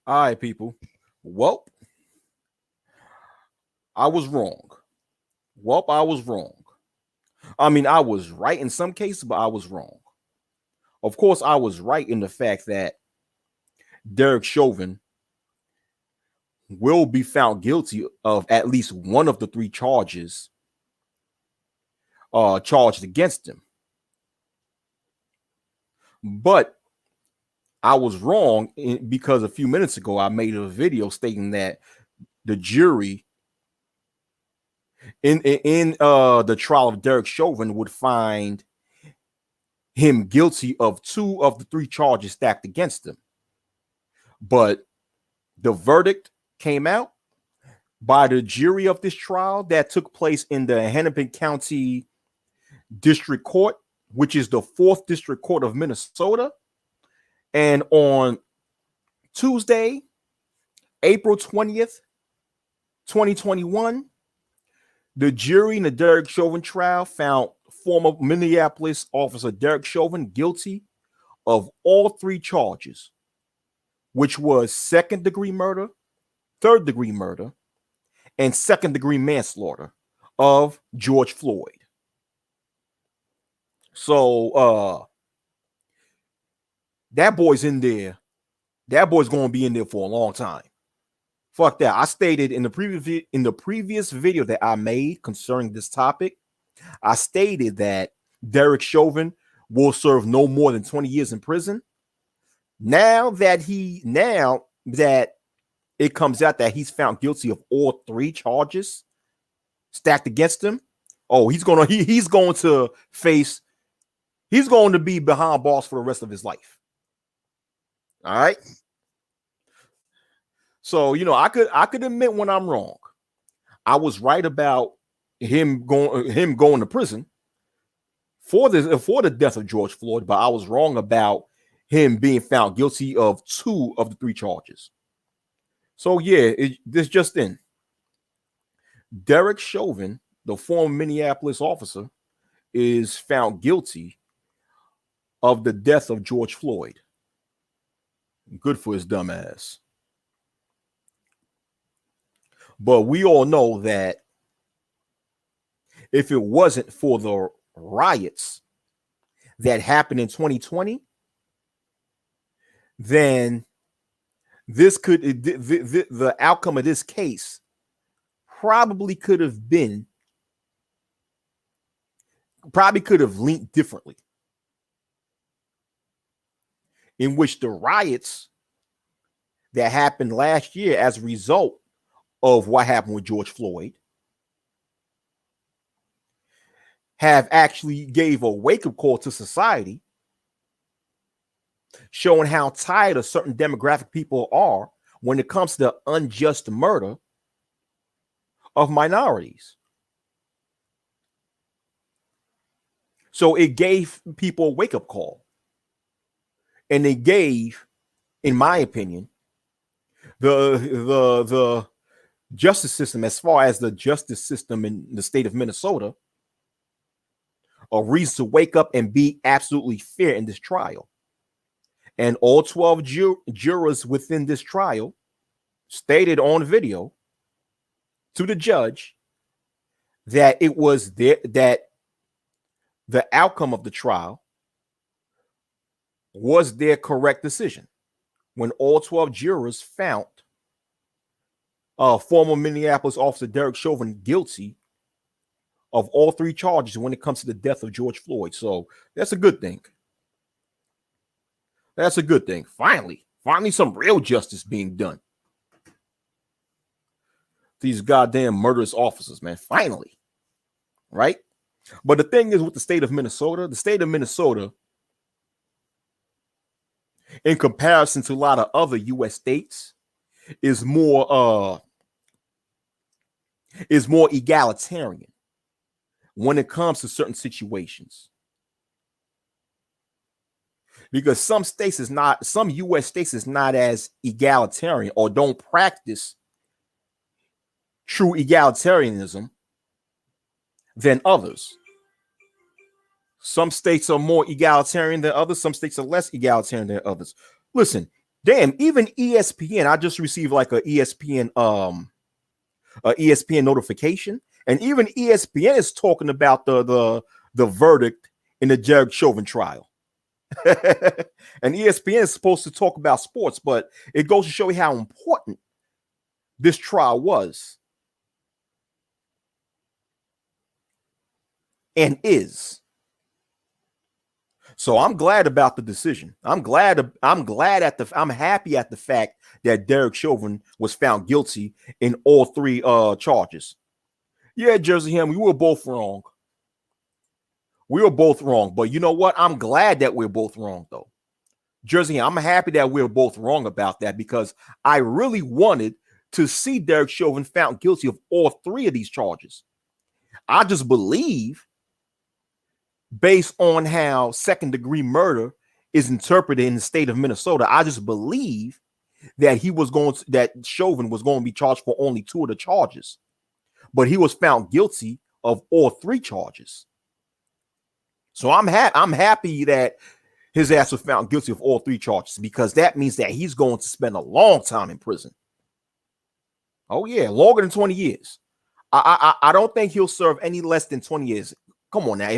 All right, people. Well, I was wrong. I was wrong. I mean, I was right in some cases, but I was wrong. Of course, I was right in the fact that Derek Chauvin will be found guilty of at least one of the three charges charged against him. But I was wrong because a few minutes ago I made a video stating that the jury in the trial of Derek Chauvin would find him guilty of two of the three charges stacked against him. But the verdict came out by the jury of this trial that took place in the Hennepin County District Court, which is the 4th District Court of Minnesota. And on Tuesday, April 20th, 2021, the jury in the Derek Chauvin trial found former Minneapolis officer Derek Chauvin guilty of all three charges, which was second-degree murder, third-degree murder, and second-degree manslaughter of George Floyd. So that boy's in there. That boy's going to be in there for a long time. Fuck that. I stated in the previous video that I made concerning this topic, I stated that Derek Chauvin will serve no more than 20 years in prison. Now that it comes out that he's found guilty of all three charges stacked against him, he's going to be behind bars for the rest of his life. All right. So, I could admit when I'm wrong. I was right about him going to prison for the death of George Floyd, but I was wrong about him being found guilty of two of the three charges. So yeah, this just in. Derek Chauvin, the former Minneapolis officer, is found guilty of the death of George Floyd. Good for his dumb ass. But we all know that if it wasn't for the riots that happened in 2020, then the outcome of this case probably could have leaned differently, in which the riots that happened last year as a result of what happened with George Floyd have actually gave a wake-up call to society, showing how tired a certain demographic people are when it comes to the unjust murder of minorities. So it gave people a wake-up call. And it gave, in my opinion, the justice system, as far as the justice system in the state of Minnesota, a reason to wake up and be absolutely fair in this trial. And all 12 jurors within this trial stated on video to the judge that it was that the outcome of the trial was their correct decision when all 12 jurors found former Minneapolis officer Derek Chauvin guilty of all three charges when it comes to the death of George Floyd. So that's a good thing. That's a good thing. Finally some real justice being done. These goddamn murderous officers, man. Finally. Right? But the thing is with the state of Minnesota, in comparison to a lot of other U.S. states, is more egalitarian when it comes to certain situations. Because some U.S. states is not as egalitarian or don't practice true egalitarianism than others. Some states are more egalitarian than others. Some states are less egalitarian than others. Listen, Damn, even ESPN, I just received like a ESPN notification, and even ESPN is talking about the verdict in the Derek Chauvin trial. And ESPN is supposed to talk about sports, but it goes to show you how important this trial was and is. So I'm glad about the decision. I'm happy at the fact that Derek Chauvin was found guilty in all three charges. Yeah, Jersey Ham, we were both wrong. We were both wrong, but you know what? I'm glad that we're both wrong, though. Jersey, I'm happy that we're both wrong about that, because I really wanted to see Derek Chauvin found guilty of all three of these charges. I just believe, based on how second-degree murder is interpreted in the state of Minnesota, I just believe that Chauvin was going to be charged for only two of the charges, but he was found guilty of all three charges. So I'm happy that his ass was found guilty of all three charges, because that means that he's going to spend a long time in prison. Oh yeah, longer than 20 years. I don't think he'll serve any less than 20 years. Come on now.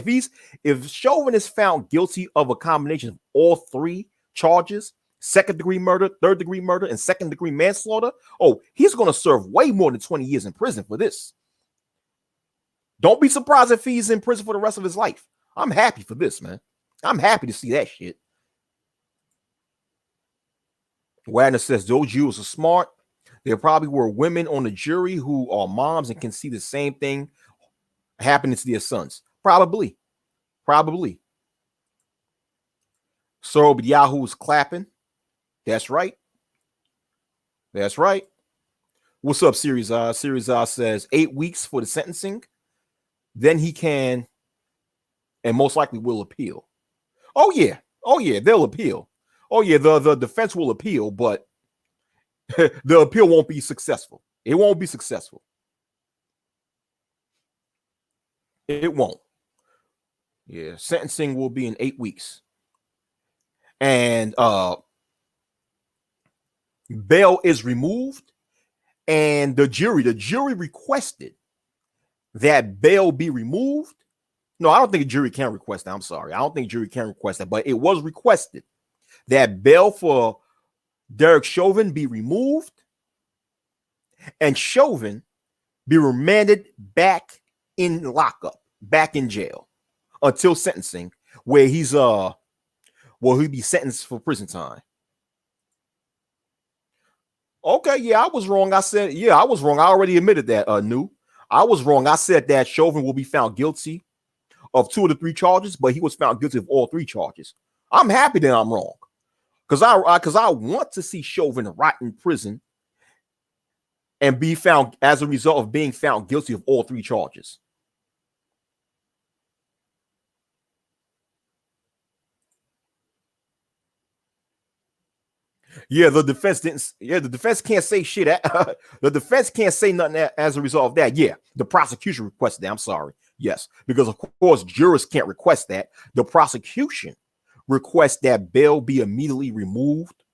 If Chauvin is found guilty of a combination of all three charges, second-degree murder, third-degree murder, and second-degree manslaughter, oh, he's going to serve way more than 20 years in prison for this. Don't be surprised if he's in prison for the rest of his life. I'm happy for this, man. I'm happy to see that shit. Wagner says those Jews are smart. There probably were women on the jury who are moms and can see the same thing happening to their sons. Probably. So, but Yahoo's clapping. That's right. What's up, Series R? Series R says 8 weeks for the sentencing. Then he can and most likely will appeal. Oh yeah, they'll appeal. Oh yeah, the defense will appeal, but the appeal won't be successful. It won't be successful. It won't. Yeah, sentencing will be in 8 weeks. And bail is removed, and the jury requested that bail be removed. No, I don't think a jury can request that. I'm sorry. I don't think jury can request that, but it was requested that bail for Derek Chauvin be removed and Chauvin be remanded back in lockup, back in jail until sentencing, where he'll be sentenced for prison time. Okay, yeah, I was wrong. I was wrong. I already admitted that, New. I was wrong. I said that Chauvin will be found guilty of 2 of the 3 charges, but he was found guilty of all 3 charges. I'm happy that I'm wrong, because I want to see Chauvin rot in prison and be found as a result of being found guilty of all 3 charges. Yeah, the defense didn't. Yeah, the defense can't say shit. The defense can't say nothing as a result of that. Yeah, the prosecution requested that. I'm sorry. Yes, because of course jurors can't request that. The prosecution requests that bail be immediately removed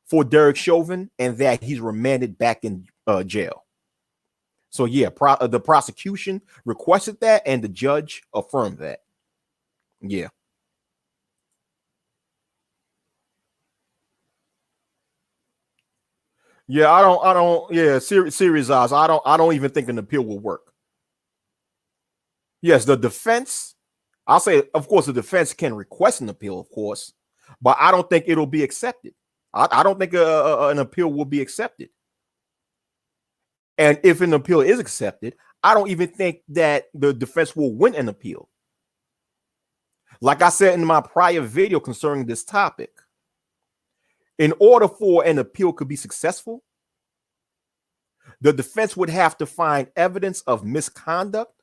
for Derek Chauvin and that he's remanded back in jail. So yeah, the prosecution requested that, and the judge affirmed that. Yeah. Yeah, I don't. Yeah, serious odds. I don't even think an appeal will work. Yes, the defense. I'll say, of course, the defense can request an appeal, of course, but I don't think it'll be accepted. I don't think an appeal will be accepted. And if an appeal is accepted, I don't even think that the defense will win an appeal. Like I said in my prior video concerning this topic, in order for an appeal to be successful, the defense would have to find evidence of misconduct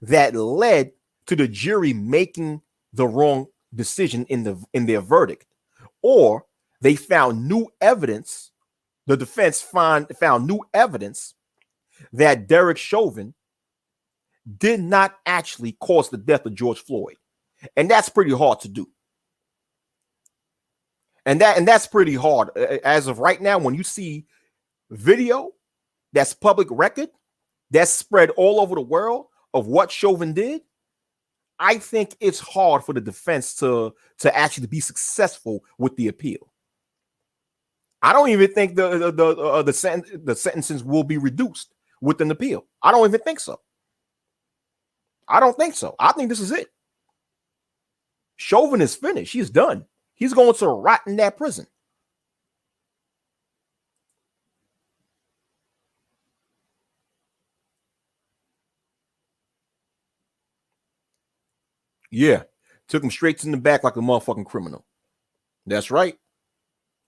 that led to the jury making the wrong decision in their verdict, or they found new evidence. The defense found new evidence that Derek Chauvin did not actually cause the death of George Floyd, and that's pretty hard to do. And that's pretty hard. As of right now, when you see video that's public record, that's spread all over the world of what Chauvin did, I think it's hard for the defense to actually be successful with the appeal. I don't even think the sentences will be reduced with an appeal. I don't even think so. I don't think so. I think this is it. Chauvin is finished. He's done. He's going to rot in that prison. Yeah. Took him straight in the back like a motherfucking criminal. That's right.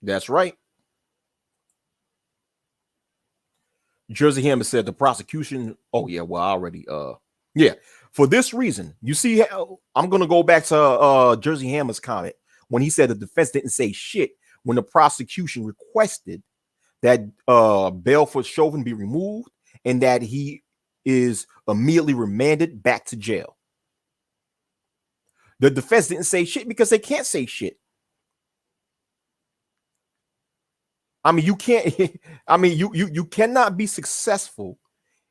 That's right. Jersey Hammer said the prosecution. Oh, yeah. Well, I already. Yeah. For this reason, you see, I'm going to go back to Jersey Hammer's comment when he said the defense didn't say shit when the prosecution requested that bail for Chauvin be removed and that he is immediately remanded back to jail. The defense didn't say shit because they can't say shit. I mean, you can't. I mean, you cannot be successful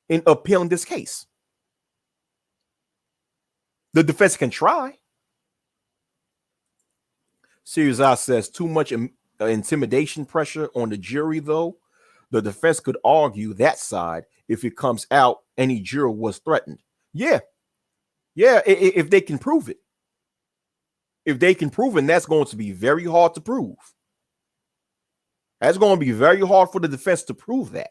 in appealing this case. The defense can try. Serious Eye says too much intimidation pressure on the jury, though. The defense could argue that side if it comes out any juror was threatened. Yeah. Yeah, if they can prove it. If they can prove it, and that's going to be very hard to prove. That's going to be very hard for the defense to prove that.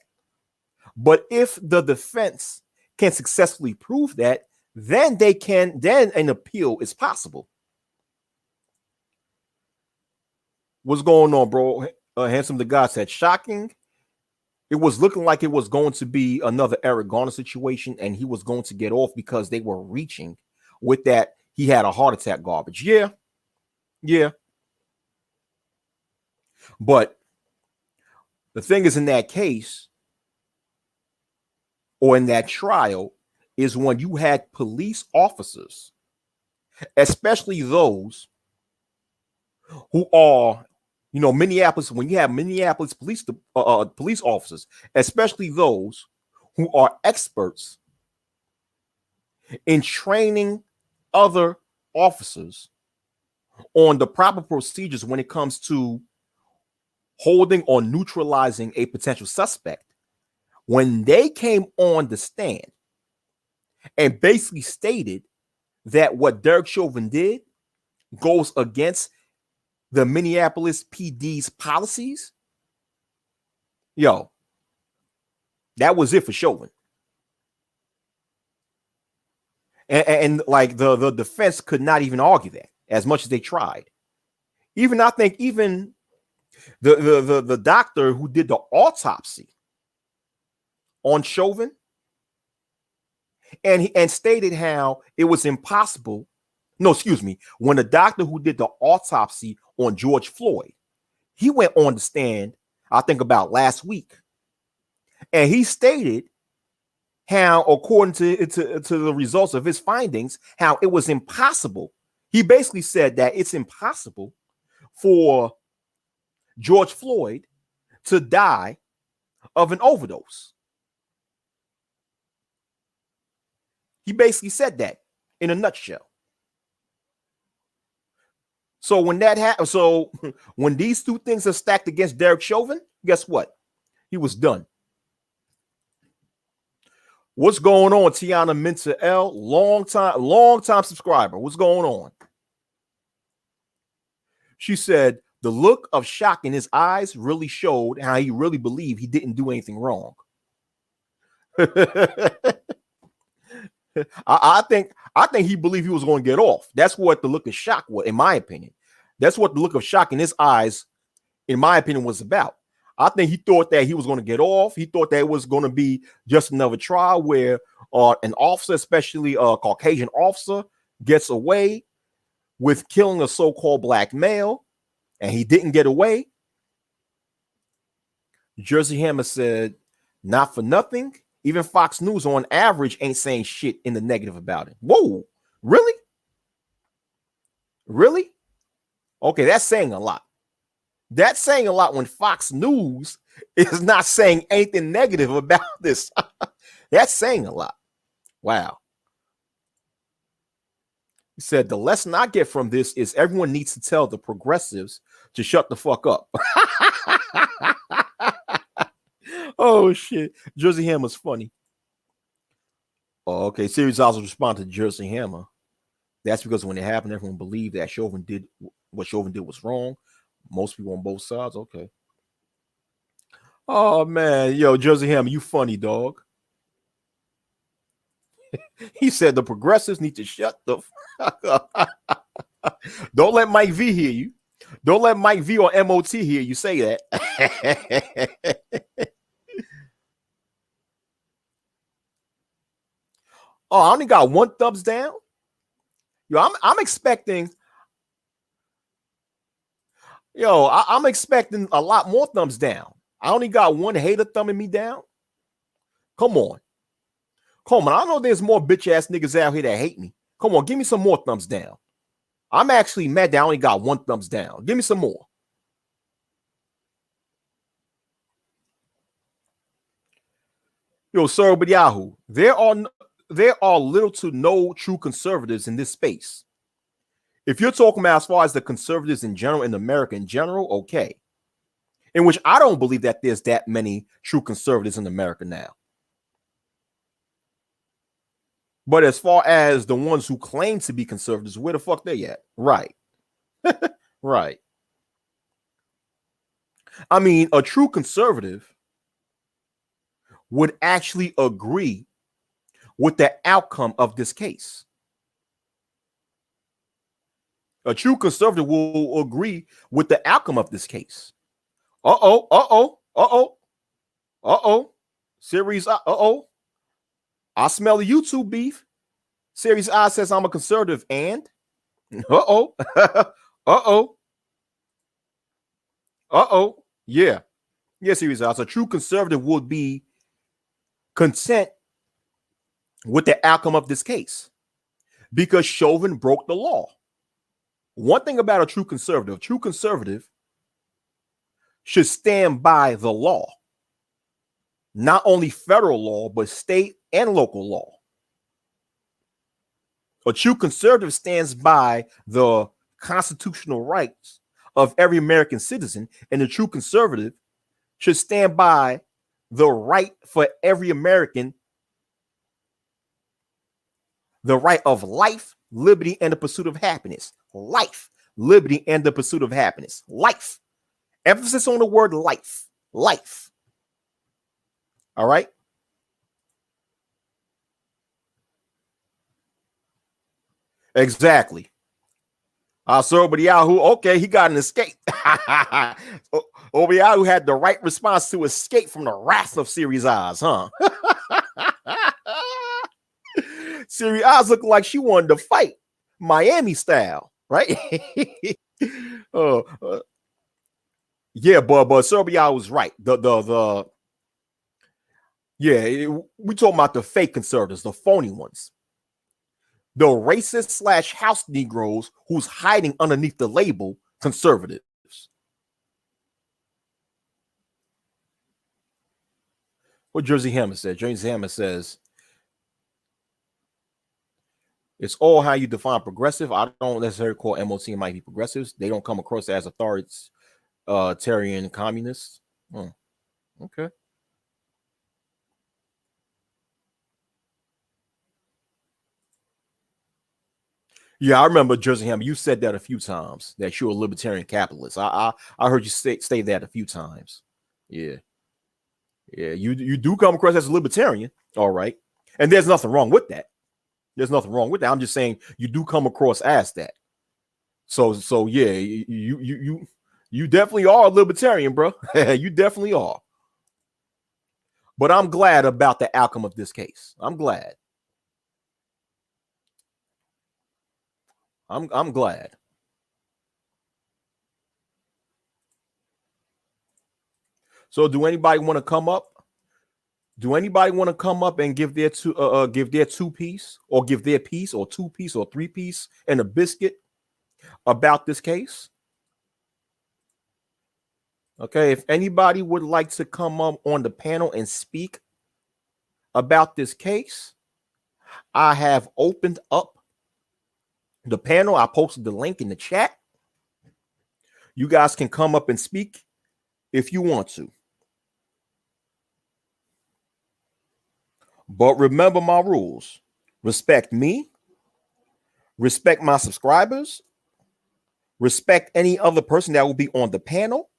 But if the defense can successfully prove that, then an appeal is possible. What's going on, bro? Handsome the God said, shocking. It was looking like it was going to be another Eric Garner situation, and he was going to get off because they were reaching with that. He had a heart attack garbage. Yeah. Yeah. But the thing is, in that case, or in that trial, is when you had police officers, especially those who are, Minneapolis, when you have Minneapolis police officers, especially those who are experts in training other officers on the proper procedures when it comes to holding or neutralizing a potential suspect, when they came on the stand and basically stated that what Derek Chauvin did goes against the Minneapolis PD's policies, that was it for Chauvin. And like the defense could not even argue that as much as they tried. I think the doctor who did the autopsy on Chauvin and stated how it was impossible. No, excuse me. When the doctor who did the autopsy on George Floyd, he went on the stand, I think about last week, and he stated how, according to the results of his findings, how it was impossible. He basically said that it's impossible for George Floyd to die of an overdose. He basically said that in a nutshell. So when that happened, when these two things are stacked against Derek Chauvin, guess what? He was done. What's going on, Tiana Minter L? Long time subscriber. What's going on? She said the look of shock in his eyes really showed how he really believed he didn't do anything wrong. I think he believed he was going to get off. That's what the look of shock was, in my opinion. That's what the look of shock in his eyes, in my opinion, was about. I think he thought that he was going to get off. He thought that it was going to be just another trial where an officer, especially a Caucasian officer, gets away with killing a so-called black male, and he didn't get away. Jersey Hammer said, not for nothing. Even Fox News on average ain't saying shit in the negative about it. Whoa, really? Really? Okay, that's saying a lot. That's saying a lot when Fox News is not saying anything negative about this. That's saying a lot. Wow. He said, the lesson I get from this is everyone needs to tell the progressives to shut the fuck up. Oh, shit. Jersey Hammer's funny. Oh, okay. Series also responded to Jersey Hammer. That's because when it happened, everyone believed that Chauvin did what Chauvin did was wrong. Most people on both sides. Okay. Oh, man. Yo, Jersey Hammer, you funny, dog. He said the progressives need to shut the fuck up. Don't let Mike V hear you. Don't let Mike V or MOT hear you say that. Oh, I only got one thumbs down. Yo, I'm expecting. Yo, I'm expecting a lot more thumbs down. I only got one hater thumbing me down. Come on. Come on. I know there's more bitch ass niggas out here that hate me. Come on, give me some more thumbs down. I'm actually mad that I only got one thumbs down. Give me some more. Yo, sir, but Yahoo, there are little to no true conservatives in this space. If you're talking about as far as the conservatives in general, in America in general, okay. In which I don't believe that there's that many true conservatives in America now. But as far as the ones who claim to be conservatives, where the fuck they at? Right. Right. I mean, a true conservative would actually agree with the outcome of this case. A true conservative will agree with the outcome of this case. Series, I smell the YouTube beef. Series I says I'm a conservative and yeah. Yeah, Series I. So a true conservative would be content with the outcome of this case because Chauvin broke the law. One thing about a true conservative should stand by the law. Not only federal law, but state and local law. A true conservative stands by the constitutional rights of every American citizen, and a true conservative should stand by the right for every American, the right of life, liberty, and the pursuit of happiness. Life, liberty, and the pursuit of happiness. Life. Emphasis on the word life. Life. All right? Exactly. So Obiyahu, okay, he got an escape. Obiyahu had the right response to escape from the wrath of Series Oz, huh? Series Oz looked like she wanted to fight, Miami style, right? Yeah, but Obiyahu was right. We talking about the fake conservatives, the phony ones. The racist / house Negroes who's hiding underneath the label conservatives. What Jersey Hammer said. Jersey Hammer says, it's all how you define progressive. I don't necessarily call MOT and might be progressives. They don't come across as authoritarian communists. Okay. Yeah, I remember Jersey Hammer. You said that a few times that you're a libertarian capitalist. I heard you say that a few times. Yeah, you do come across as a libertarian, all right, and there's nothing wrong with that. There's nothing wrong with that. I'm just saying you do come across as that. So yeah, you definitely are a libertarian, bro. You definitely are. But I'm glad about the outcome of this case. I'm glad. I'm glad. So do anybody want to come up? Do anybody want to come up and give their two piece or give their piece or 2 piece or 3 piece and a biscuit about this case? Okay, if anybody would like to come up on the panel and speak about this case, I have opened up the panel. I posted the link in the chat. You guys can come up and speak if you want to. But remember my rules. Respect me, respect my subscribers, respect any other person that will be on the panel,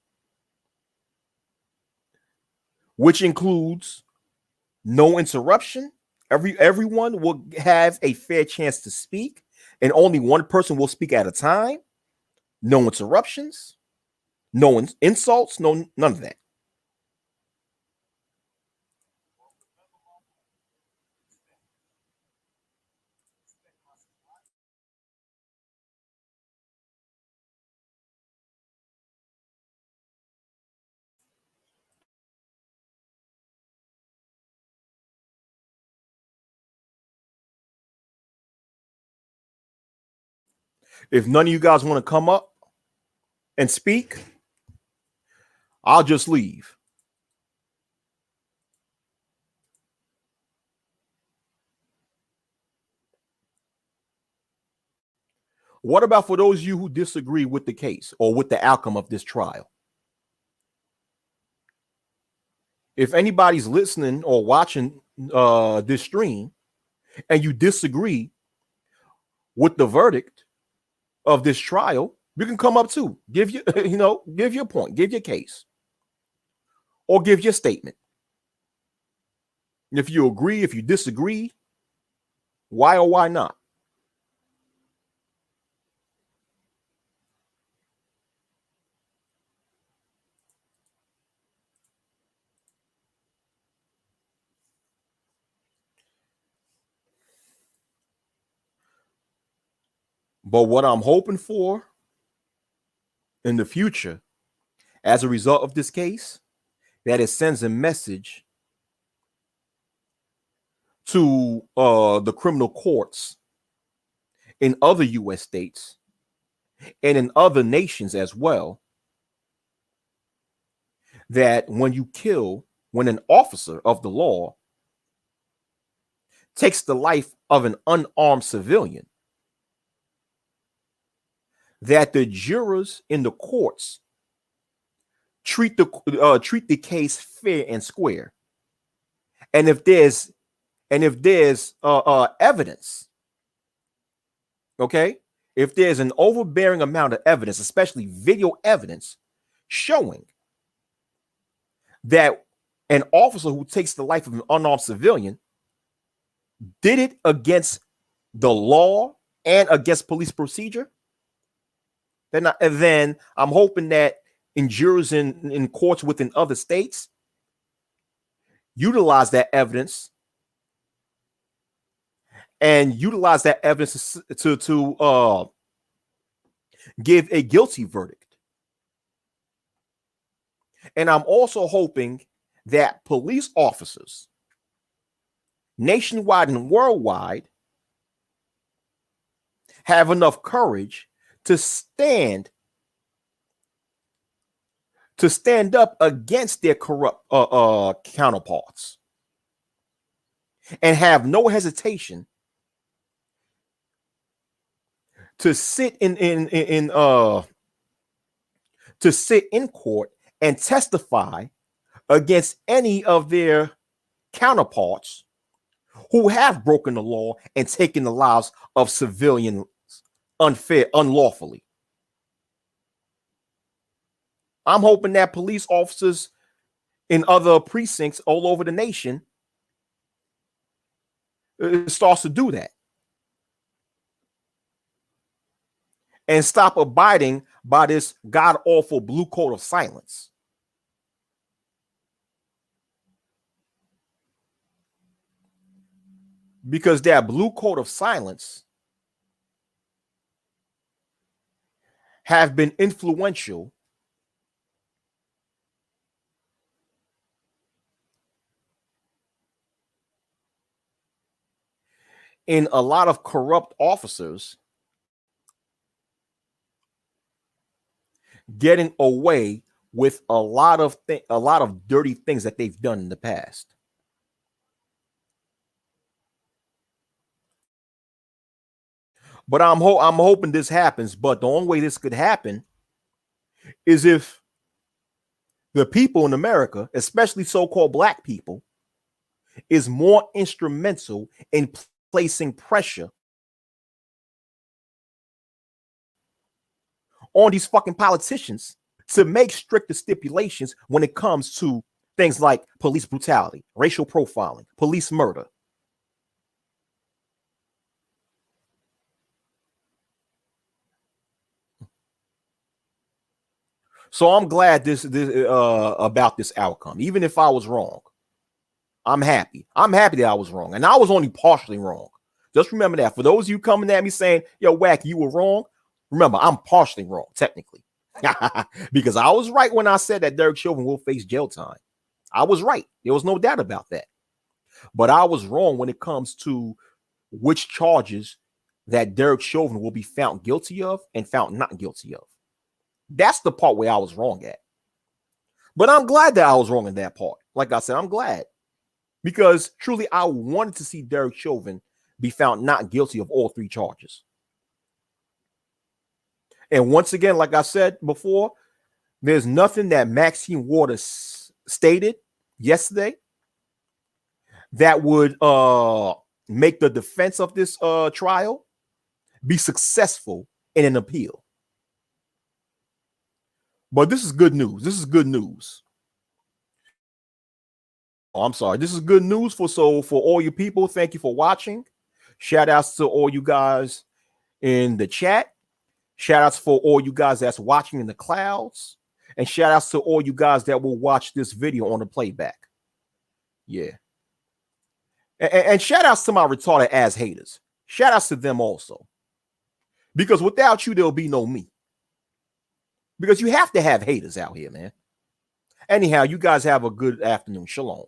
which includes no interruption. Everyone will have a fair chance to speak, and only one person will speak at a time. No interruptions, no insults, none of that. If none of you guys want to come up and speak, I'll just leave. What about for those of you who disagree with the case or with the outcome of this trial? If anybody's listening or watching this stream and you disagree with the verdict of this trial, you can come up too. Give your, give your point, give your case, or give your statement. If you agree, if you disagree, why or why not? But what I'm hoping for in the future, as a result of this case, that it sends a message to the criminal courts in other U.S. states and in other nations as well, that when an officer of the law takes the life of an unarmed civilian, that the jurors in the courts treat the case fair and square. And if there's evidence, okay, if there's an overbearing amount of evidence, especially video evidence, showing that an officer who takes the life of an unarmed civilian did it against the law and against police procedure, then I'm hoping that jurors in courts within other states utilize that evidence to give a guilty verdict. And I'm also hoping that police officers nationwide and worldwide have enough courage to stand up against their corrupt counterparts and have no hesitation to sit in court and testify against any of their counterparts who have broken the law and taken the lives of civilians unlawfully. I'm hoping that police officers in other precincts all over the nation starts to do that and stop abiding by this god-awful blue code of silence. Because that blue code of silence have been influential in a lot of corrupt officers getting away with a lot of dirty things that they've done in the past. But I'm hoping this happens. But the only way this could happen is if the people in America, especially so-called black people, is more instrumental in placing pressure on these fucking politicians to make stricter stipulations when it comes to things like police brutality, racial profiling, police murder. So I'm glad this about this outcome. Even if I was wrong, I'm happy. I'm happy that I was wrong, and I was only partially wrong. Just remember that. For those of you coming at me saying, "Yo, Wack, you were wrong," remember I'm partially wrong technically, because I was right when I said that Derek Chauvin will face jail time. I was right. There was no doubt about that. But I was wrong when it comes to which charges that Derek Chauvin will be found guilty of and found not guilty of. That's the part where I was wrong at. But I'm glad that I was wrong in that part. Like I said, I'm glad. Because truly, I wanted to see Derek Chauvin be found not guilty of all three charges. And once again, like I said before, there's nothing that Maxine Waters stated yesterday that would make the defense of this trial be successful in an appeal. But this is good news. This is good news. Oh, I'm sorry. This is good news for all you people. Thank you for watching. Shout outs to all you guys in the chat. Shout outs for all you guys that's watching in the clouds. And shout outs to all you guys that will watch this video on the playback. Yeah. And shout outs to my retarded ass haters. Shout outs to them also. Because without you, there'll be no me. Because you have to have haters out here, man. Anyhow, you guys have a good afternoon. Shalom.